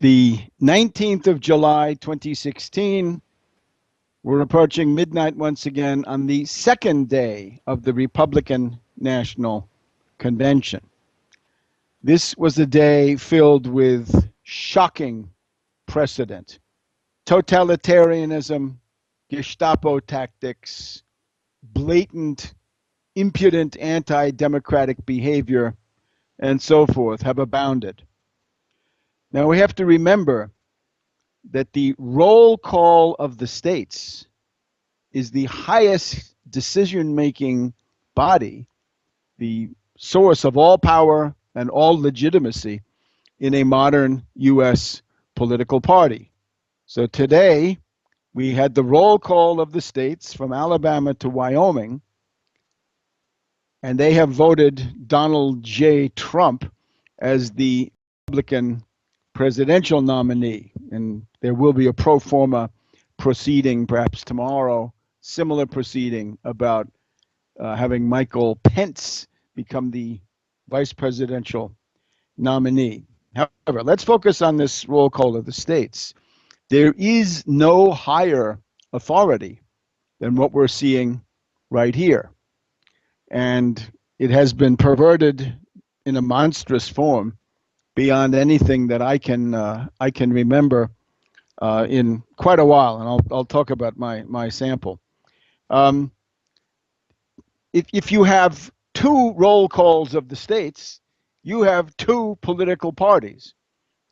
The 19th of July, 2016, we're approaching midnight once again on the second day of the Republican National Convention. This was a day filled with shocking precedent. Totalitarianism, Gestapo tactics, blatant, impudent anti-democratic behavior, and so forth have abounded. Now we have to remember that the roll call of the states is the highest decision-making body, the source of all power and all legitimacy in a modern U.S. political party. So today, we had the roll call of the states from Alabama to Wyoming, and they have voted Donald J. Trump as the Republican presidential nominee. And there will be a pro forma proceeding perhaps tomorrow, similar proceeding about having Michael Pence become the vice presidential nominee. However, let's focus on this roll call of the states. There is no higher authority than what we're seeing right here. And it has been perverted in a monstrous form beyond anything that I can remember in quite a while, and I'll talk about my sample. If you have two roll calls of the states, you have two political parties,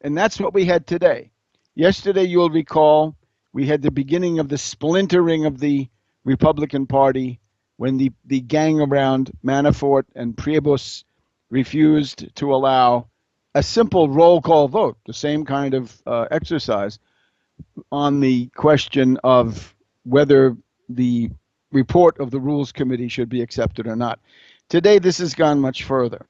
and that's what we had today. Yesterday, you'll recall, we had the beginning of the splintering of the Republican Party when the gang around Manafort and Priebus refused to allow a simple roll call vote, the same kind of exercise, on the question of whether the report of the Rules Committee should be accepted or not. Today, this has gone much further.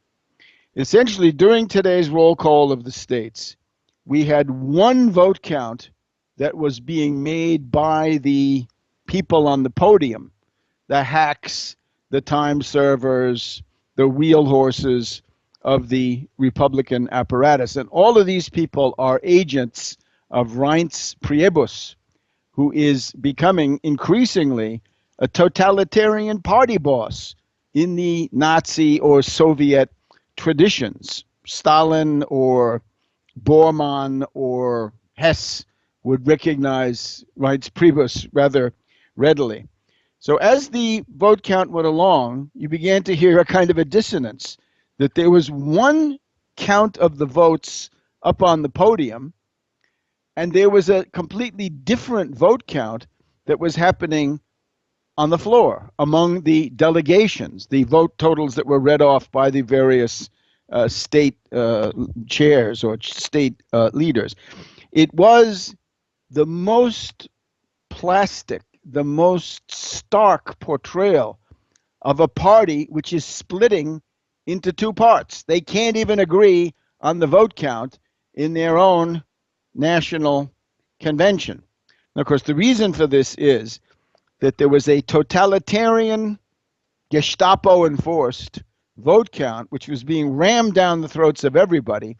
Essentially, during today's roll call of the states, we had one vote count that was being made by the people on the podium, the hacks, the time servers, the wheel horses of the Republican apparatus. And all of these people are agents of Reince Priebus, who is becoming increasingly a totalitarian party boss in the Nazi or Soviet traditions. Stalin or Bormann or Hess would recognize Reince Priebus rather readily. So as the vote count went along, you began to hear a kind of a dissonance, that there was one count of the votes up on the podium, and there was a completely different vote count that was happening on the floor among the delegations, the vote totals that were read off by the various state chairs or state leaders. It was the most plastic, the most stark portrayal of a party which is splitting into two parts. They can't even agree on the vote count in their own national convention. Now, of course, the reason for this is that there was a totalitarian, Gestapo-enforced vote count, which was being rammed down the throats of everybody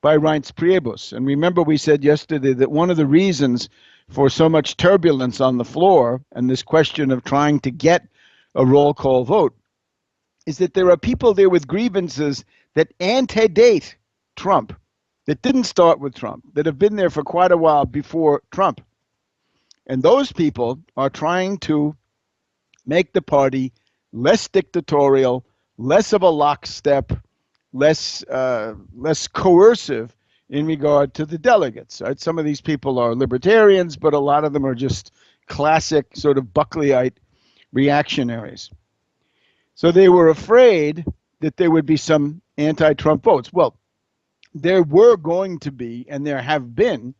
by Reince Priebus. And remember, we said yesterday that one of the reasons for so much turbulence on the floor and this question of trying to get a roll call vote is that there are people there with grievances that antedate Trump, that didn't start with Trump, that have been there for quite a while before Trump. And those people are trying to make the party less dictatorial, less of a lockstep, less coercive in regard to the delegates. Right? Some of these people are libertarians, but a lot of them are just classic sort of Buckleyite reactionaries. So they were afraid that there would be some anti-Trump votes. Well, there were going to be, and there have been,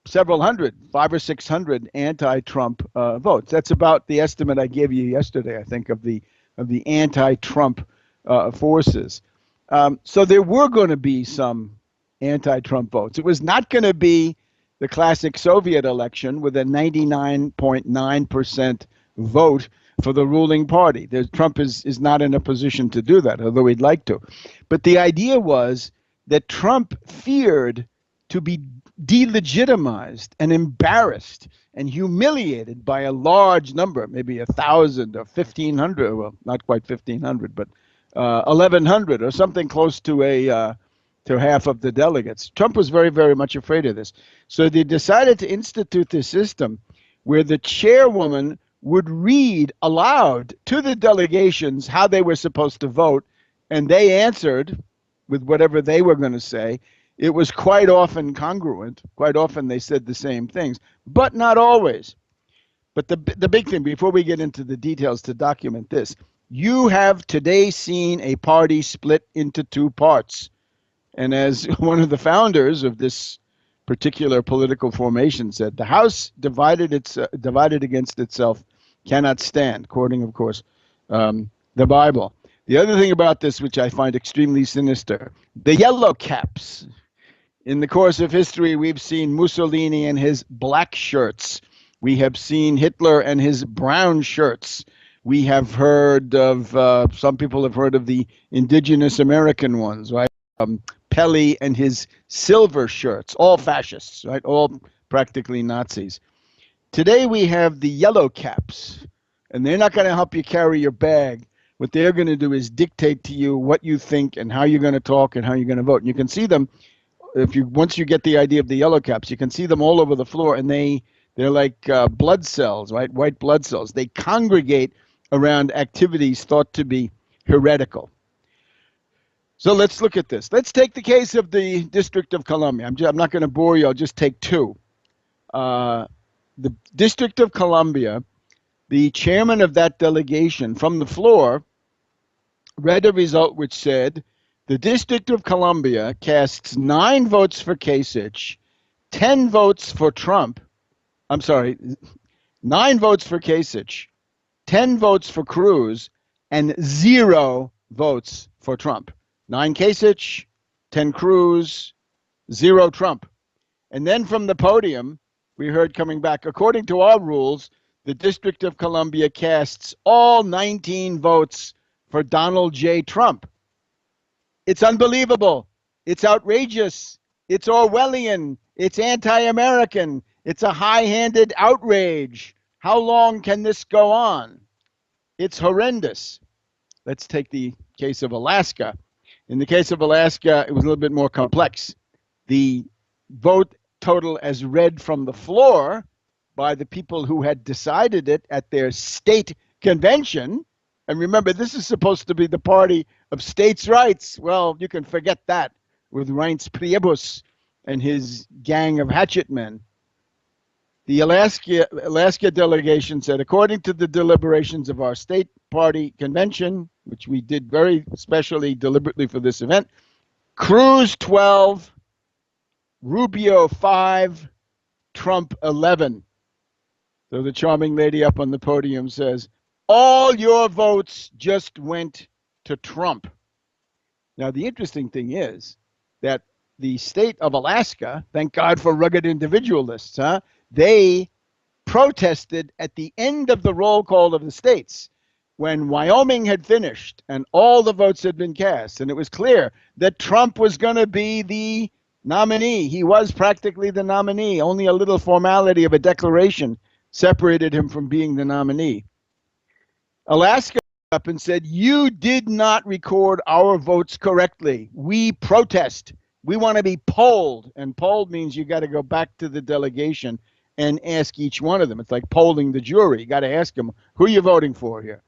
several hundred, 500 or 600 anti-Trump votes. That's about the estimate I gave you yesterday, I think, of the anti-Trump forces. So there were going to be some anti-Trump votes. It was not going to be the classic Soviet election with a 99.9% vote for the ruling party. Trump is not in a position to do that, although he'd like to. But the idea was that Trump feared to be delegitimized and embarrassed and humiliated by a large number, maybe 1,000 or 1,500, well, not quite 1,500, but 1,100 or something close to to half of the delegates. Trump was very, very much afraid of this. So they decided to institute this system where the chairwoman would read aloud to the delegations how they were supposed to vote, and they answered with whatever they were going to say. It was quite often congruent. Quite often they said the same things, but not always. But the big thing, before we get into the details to document this, you have today seen a party split into two parts. And as one of the founders of this particular political formation said, the House divided against itself cannot stand, quoting, of course, the Bible. The other thing about this, which I find extremely sinister, the yellow caps. In the course of history, we've seen Mussolini and his black shirts. We have seen Hitler and his brown shirts. We have heard of, some people have heard of the indigenous American ones, right? Pelé and his silver shirts, all fascists, right? All practically Nazis. Today we have the yellow caps, and they're not going to help you carry your bag. What they're going to do is dictate to you what you think and how you're going to talk and how you're going to vote. And you can see them once you get the idea of the yellow caps, you can see them all over the floor, and they're like blood cells, right? White blood cells. They congregate around activities thought to be heretical. So let's look at this. Let's take the case of the District of Columbia. I'm not going to bore you. I'll just take two. The District of Columbia, the chairman of that delegation from the floor read a result which said, the District of Columbia casts 9 votes for Kasich, 10 votes for Trump. 9 votes for Kasich, 10 votes for Cruz, and 0 votes for Trump. 9 Kasich, 10 Cruz, 0 Trump. And then from the podium, we heard coming back, according to our rules, the District of Columbia casts all 19 votes for Donald J. Trump. It's unbelievable. It's outrageous. It's Orwellian. It's anti-American. It's a high-handed outrage. How long can this go on? It's horrendous. Let's take the case of Alaska. In the case of Alaska, it was a little bit more complex. The vote total as read from the floor by the people who had decided it at their state convention. And remember, this is supposed to be the party of states' rights. Well, you can forget that with Reince Priebus and his gang of hatchet men. The Alaska delegation said, according to the deliberations of our state party convention, which we did very specially, deliberately for this event, Cruz 12, Rubio 5, Trump 11. So the charming lady up on the podium says, all your votes just went to Trump. Now, the interesting thing is that the state of Alaska, thank God for rugged individualists, they protested at the end of the roll call of the states when Wyoming had finished and all the votes had been cast. And it was clear that Trump was going to be the nominee. He was practically the nominee. Only a little formality of a declaration separated him from being the nominee. Alaska up and said, you did not record our votes correctly. We protest. We want to be polled. And polled means you got to go back to the delegation and ask each one of them. It's like polling the jury. You got to ask them, who are you voting for here?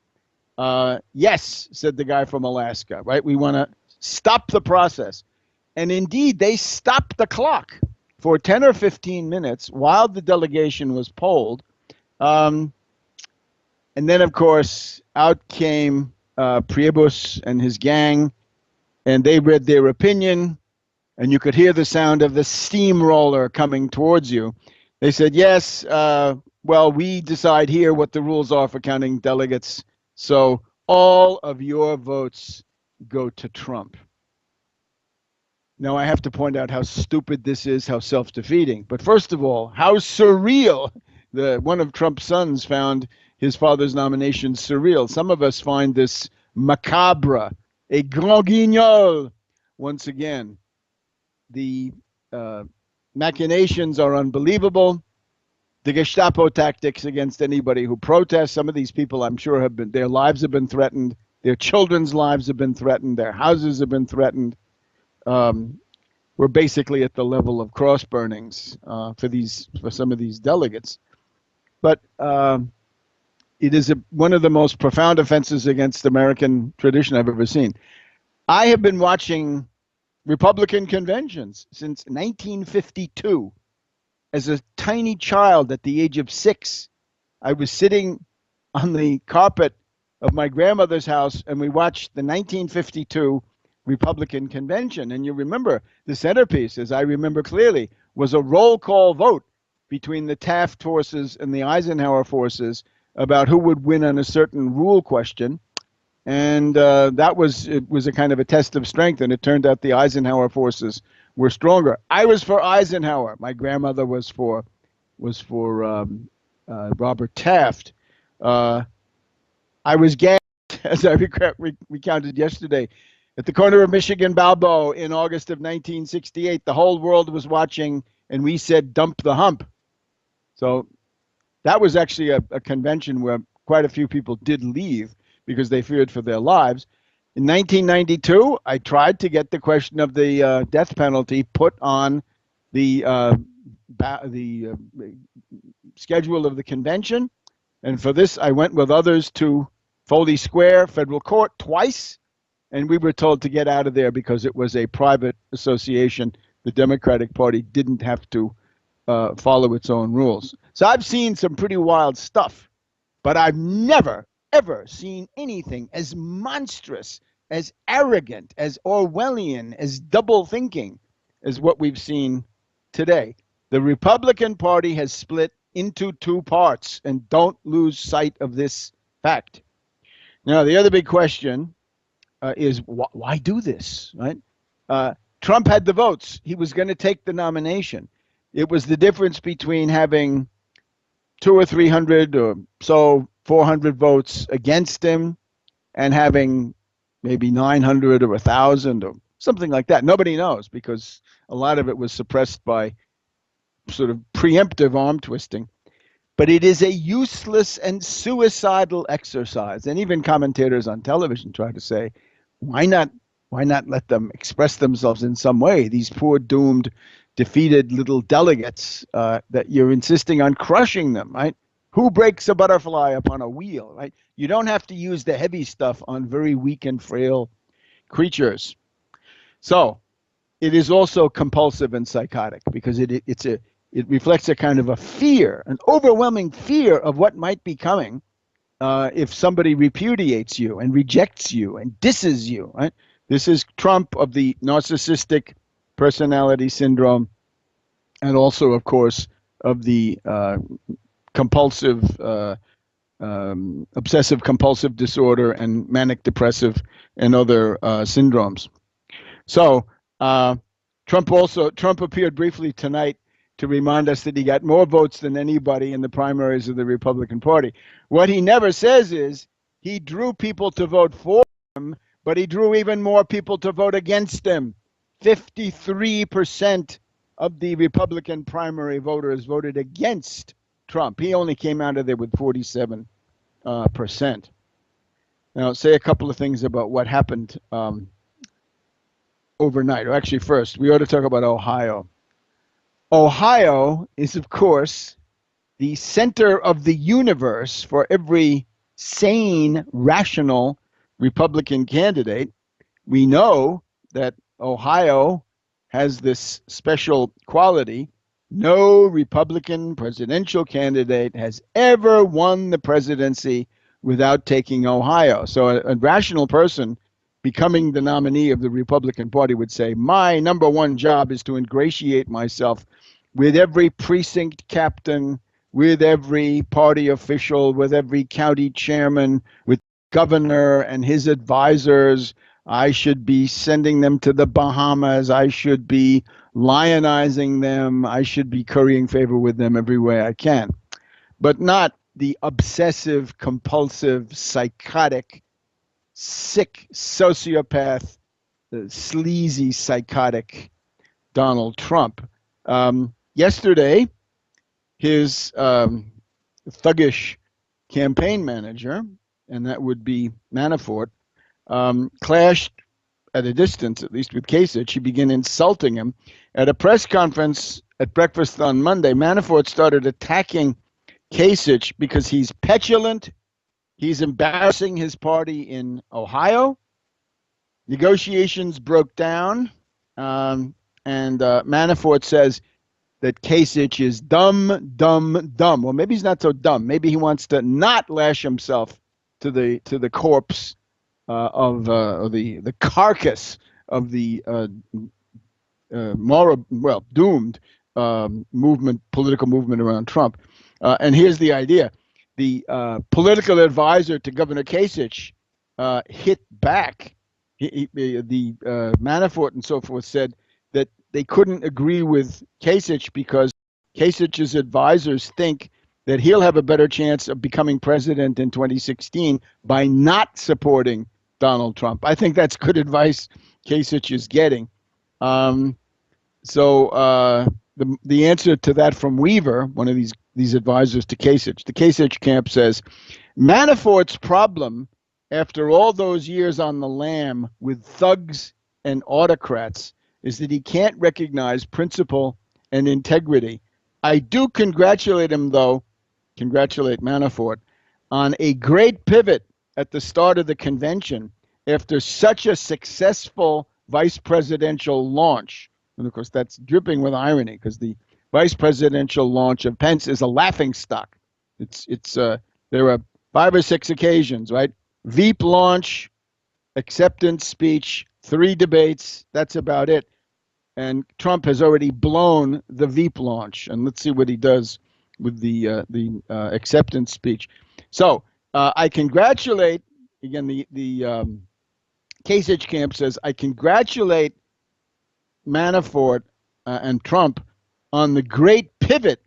Yes, said the guy from Alaska, right? We want to stop the process. And indeed, they stopped the clock for 10 or 15 minutes while the delegation was polled. And then, of course, out came Priebus and his gang, and they read their opinion, and you could hear the sound of the steamroller coming towards you. They said, yes, well, we decide here what the rules are for counting delegates, so all of your votes go to Trump. Now, I have to point out how stupid this is, how self-defeating. But first of all, how surreal. One of Trump's sons found his father's nomination surreal. Some of us find this macabre, a grand guignol. Once again, the machinations are unbelievable. The Gestapo tactics against anybody who protests. Some of these people, I'm sure, have been, their lives have been threatened. Their children's lives have been threatened. Their houses have been threatened. We're basically at the level of cross burnings for some of these delegates. But it is one of the most profound offenses against American tradition I've ever seen. I have been watching Republican conventions since 1952. As a tiny child at the age of 6, I was sitting on the carpet of my grandmother's house, and we watched the 1952 Republican convention. And you remember the centerpiece, as I remember clearly, was a roll call vote between the Taft forces and the Eisenhower forces about who would win on a certain rule question. And it was a kind of a test of strength, and it turned out the Eisenhower forces were stronger. I was for Eisenhower. My grandmother was for Robert Taft. I was gagged, as I recounted yesterday, at the corner of Michigan Balboa in August of 1968. The whole world was watching, and we said, "Dump the hump." So that was actually a convention where quite a few people did leave because they feared for their lives. In 1992, I tried to get the question of the death penalty put on the schedule of the convention. And for this, I went with others to Foley Square Federal Court twice. And we were told to get out of there because it was a private association. The Democratic Party didn't have to follow its own rules. So I've seen some pretty wild stuff, but I've never, ever seen anything as monstrous, as arrogant, as Orwellian, as double thinking as what we've seen today. The Republican Party has split into two parts, and don't lose sight of this fact. Now, the other big question is why do this, right? Trump had the votes. He was going to take the nomination. It was the difference between having 200 or 300 or so 400 votes against him and having maybe 900 or 1,000 or something like that. Nobody knows because a lot of it was suppressed by sort of preemptive arm twisting. But it is a useless and suicidal exercise. And even commentators on television try to say, why not let them express themselves in some way? These poor doomed, defeated little delegates that you're insisting on crushing them, right? Who breaks a butterfly upon a wheel, right? You don't have to use the heavy stuff on very weak and frail creatures. So it is also compulsive and psychotic because it reflects a kind of a fear, an overwhelming fear of what might be coming if somebody repudiates you and rejects you and disses you, right? This is Trump of the narcissistic personality syndrome and also, of course, of the compulsive, obsessive compulsive disorder and manic depressive and other syndromes. So Trump appeared briefly tonight to remind us that he got more votes than anybody in the primaries of the Republican Party. What he never says is he drew people to vote for him, but he drew even more people to vote against him. 53% of the Republican primary voters voted against Trump. He only came out of there with 47%. Now, say a couple of things about what happened overnight. Or actually, first, we ought to talk about Ohio. Ohio is, of course, the center of the universe for every sane, rational Republican candidate. We know that Ohio has this special quality. No Republican presidential candidate has ever won the presidency without taking Ohio. So a rational person becoming the nominee of the Republican Party would say, my number one job is to ingratiate myself with every precinct captain, with every party official, with every county chairman, with governor and his advisors. I should be sending them to the Bahamas. I should be lionizing them. I should be currying favor with them every way I can. But not the obsessive, compulsive, psychotic, sick sociopath, sleazy, psychotic Donald Trump. Yesterday, his thuggish campaign manager, and that would be Manafort, clashed at a distance, at least with Kasich. He began insulting him. At a press conference at breakfast on Monday, Manafort started attacking Kasich because he's petulant. He's embarrassing his party in Ohio. Negotiations broke down, and Manafort says that Kasich is dumb. Well, maybe he's not so dumb. Maybe he wants to not lash himself to the corpse or the carcass of the doomed political movement around Trump. And here's the idea: the political advisor to Governor Kasich hit back. The Manafort and so forth said that they couldn't agree with Kasich because Kasich's advisors think that he'll have a better chance of becoming president in 2016 by not supporting Donald Trump. I think that's good advice Kasich is getting. So the answer to that from Weaver, one of these advisors to Kasich, the Kasich camp says, Manafort's problem after all those years on the lam with thugs and autocrats is that he can't recognize principle and integrity. I do congratulate him, though, congratulate Manafort, on a great pivot at the start of the convention after such a successful vice presidential launch. And of course, that's dripping with irony because the vice presidential launch of Pence is a laughingstock. There are 5 or 6 occasions, right? Veep launch, acceptance speech, 3 debates. That's about it. And Trump has already blown the Veep launch. And let's see what he does with the acceptance speech. So I congratulate, again, the Kasich camp says, I congratulate Manafort and Trump on the great pivot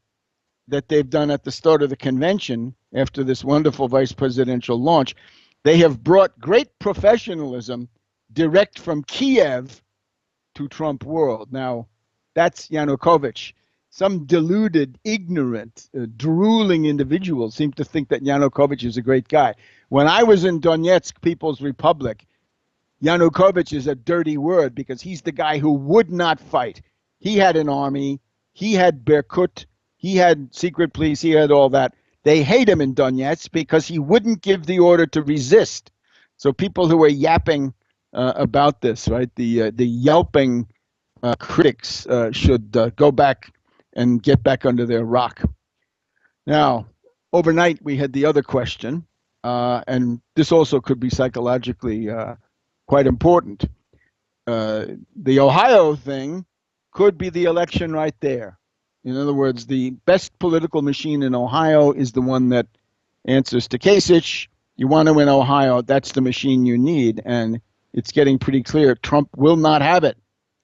that they've done at the start of the convention after this wonderful vice presidential launch. They have brought great professionalism direct from Kiev to Trump world. Now, that's Yanukovych. Some deluded, ignorant, drooling individuals seem to think that Yanukovych is a great guy. When I was in Donetsk People's Republic, Yanukovych is a dirty word because he's the guy who would not fight. He had an army. He had Berkut. He had secret police. He had all that. They hate him in Donetsk because he wouldn't give the order to resist. So people who are yapping about this, right, the yelping critics should go back and get back under their rock. Now, overnight we had the other question, and this also could be psychologically quite important. The Ohio thing could be the election right there. In other words, the best political machine in Ohio is the one that answers to Kasich. You want to win Ohio, that's the machine you need. And it's getting pretty clear Trump will not have it.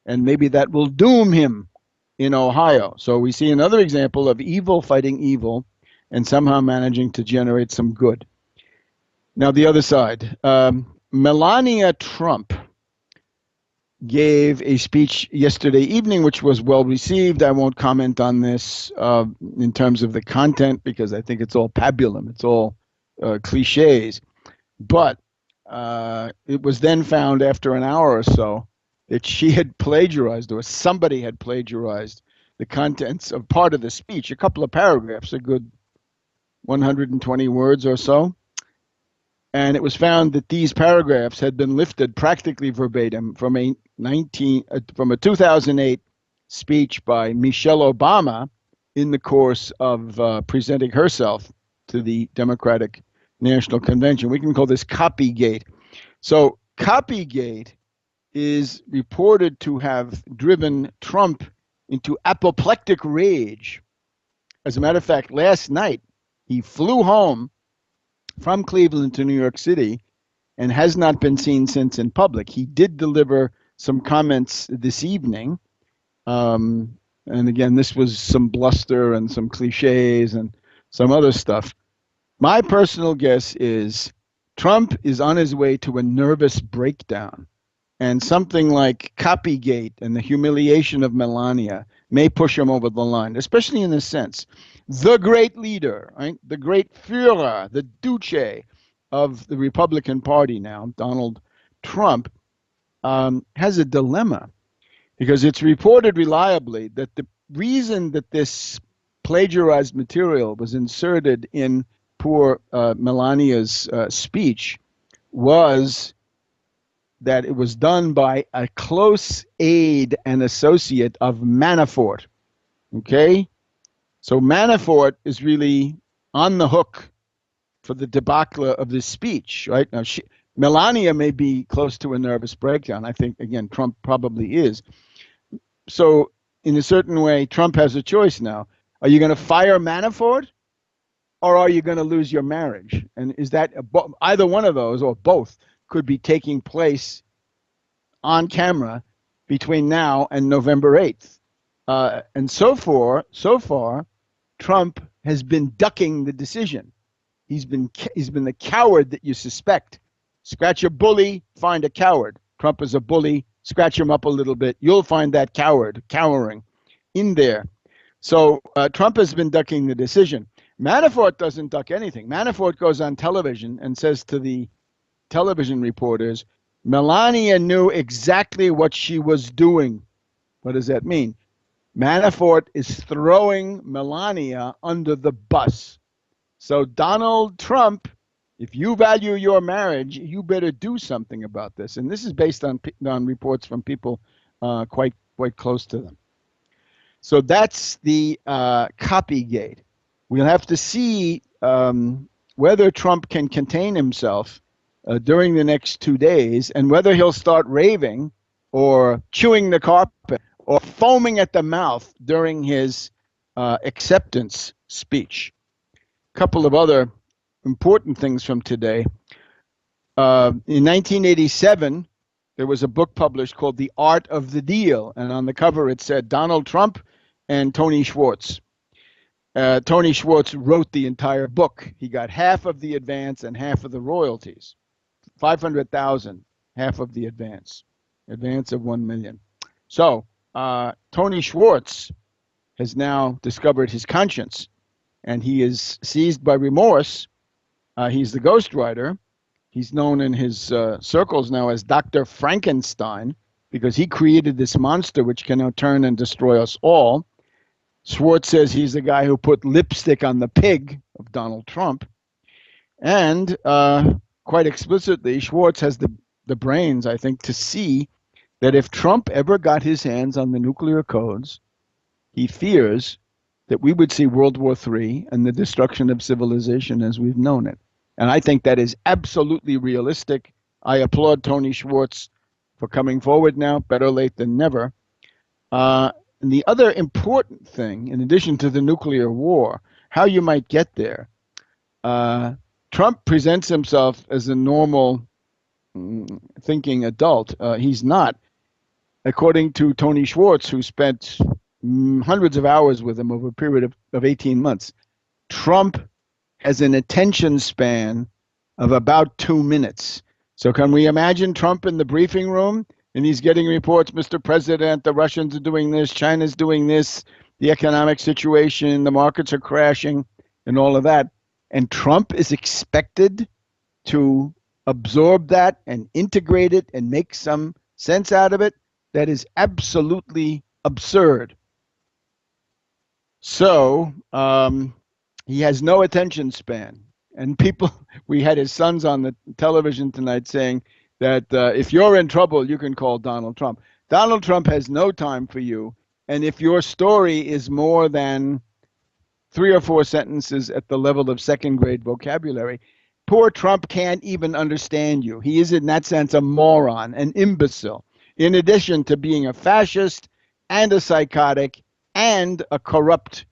And maybe that will doom him in Ohio. So we see another example of evil fighting evil and somehow managing to generate some good. Now, the other side. Melania Trump gave a speech yesterday evening, which was well received. I won't comment on this in terms of the content because I think it's all pabulum. It's all cliches. But it was then found after an hour or so that she had plagiarized, or somebody had plagiarized, the contents of part of the speech, a couple of paragraphs, a good 120 words or so. And it was found that these paragraphs had been lifted practically verbatim from a 2008 speech by Michelle Obama in the course of presenting herself to the Democratic National Convention. We can call this Copygate. So Copygate is reported to have driven Trump into apoplectic rage. As a matter of fact, last night he flew home from Cleveland to New York City and has not been seen since in public. He did deliver some comments this evening. And again, this was some bluster and some cliches and some other stuff. My personal guess is Trump is on his way to a nervous breakdown. And something like Copygate and the humiliation of Melania may push him over the line, especially in this sense. The great leader, right? The great Führer, the Duce of the Republican Party now, Donald Trump, has a dilemma because it's reported reliably that the reason that this plagiarized material was inserted in poor Melania's speech was that it was done by a close aide and associate of Manafort. Okay? So Manafort is really on the hook for the debacle of this speech, right? Now, Melania may be close to a nervous breakdown. I think, again, Trump probably is. So in a certain way, Trump has a choice now. Are you going to fire Manafort or are you going to lose your marriage? And is that either one of those or both could be taking place on camera between now and November 8th. And so far, Trump has been ducking the decision. He's been the coward that you suspect. Scratch a bully, find a coward. Trump is a bully. Scratch him up a little bit. You'll find that coward cowering in there. So Trump has been ducking the decision. Manafort doesn't duck anything. Manafort goes on television and says to the television reporters, Melania knew exactly what she was doing. What does that mean? Manafort is throwing Melania under the bus. So Donald Trump, if you value your marriage, you better do something about this. And this is based on reports from people quite close to them. So that's the copygate. We'll have to see whether Trump can contain himself during the next 2 days and whether he'll start raving or chewing the carpet or foaming at the mouth during his acceptance speech. A couple of other important things from today. In 1987, there was a book published called The Art of the Deal, and on the cover it said Donald Trump and Tony Schwartz. Tony Schwartz wrote the entire book. He got half of the advance and half of the royalties. 500,000, half of the advance of $1 million. So Tony Schwartz has now discovered his conscience, and he is seized by remorse. He's the ghostwriter. He's known in his circles now as Dr. Frankenstein because he created this monster which can now turn and destroy us all. Schwartz says he's the guy who put lipstick on the pig of Donald Trump. And quite explicitly, Schwartz has the brains, I think, to see that if Trump ever got his hands on the nuclear codes, he fears that we would see World War III and the destruction of civilization as we've known it. And I think that is absolutely realistic. I applaud Tony Schwartz for coming forward now, better late than never. And the other important thing, in addition to the nuclear war, how you might get there, Trump presents himself as a normal thinking adult. He's not. According to Tony Schwartz, who spent hundreds of hours with him over a period of 18 months, Trump has an attention span of about 2 minutes. So can we imagine Trump in the briefing room and he's getting reports, Mr. President, the Russians are doing this, China's doing this, the economic situation, the markets are crashing, and all of that. And Trump is expected to absorb that and integrate it and make some sense out of it. That is absolutely absurd. So he has no attention span. And people, we had his sons on the television tonight saying that if you're in trouble, you can call Donald Trump. Donald Trump has no time for you. And if your story is more than 3 or 4 sentences at the level of second grade vocabulary, poor Trump can't even understand you. He is in that sense a moron, an imbecile, in addition to being a fascist and a psychotic and a corrupt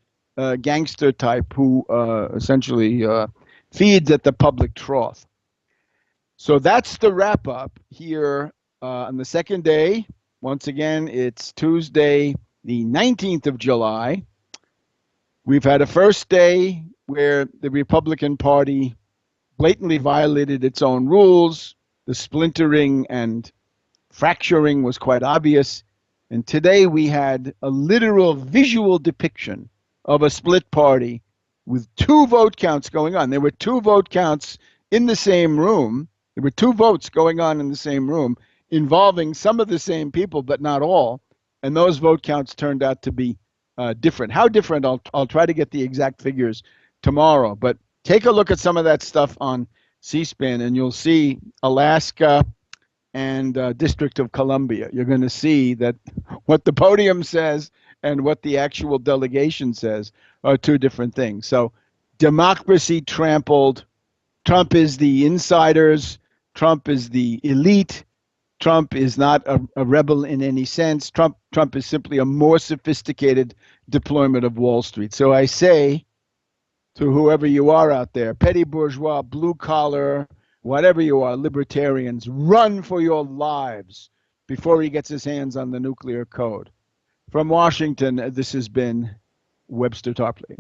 gangster type who essentially feeds at the public trough. So that's the wrap up here on the second day. Once again, it's Tuesday, the 19th of July. We've had a first day where the Republican Party blatantly violated its own rules. The splintering and fracturing was quite obvious. And today we had a literal visual depiction of a split party with two vote counts going on. There were two vote counts in the same room. There were two votes going on in the same room involving some of the same people, but not all. And those vote counts turned out to be different. How different? I'll try to get the exact figures tomorrow. But take a look at some of that stuff on C-SPAN, and you'll see Alaska and District of Columbia. You're going to see that what the podium says and what the actual delegation says are two different things. So democracy trampled. Trump is the insiders. Trump is the elite. Trump is not a rebel in any sense. Trump is simply a more sophisticated deployment of Wall Street. So I say to whoever you are out there, petty bourgeois, blue collar, whatever you are, libertarians, run for your lives before he gets his hands on the nuclear code. From Washington, this has been Webster Tarpley.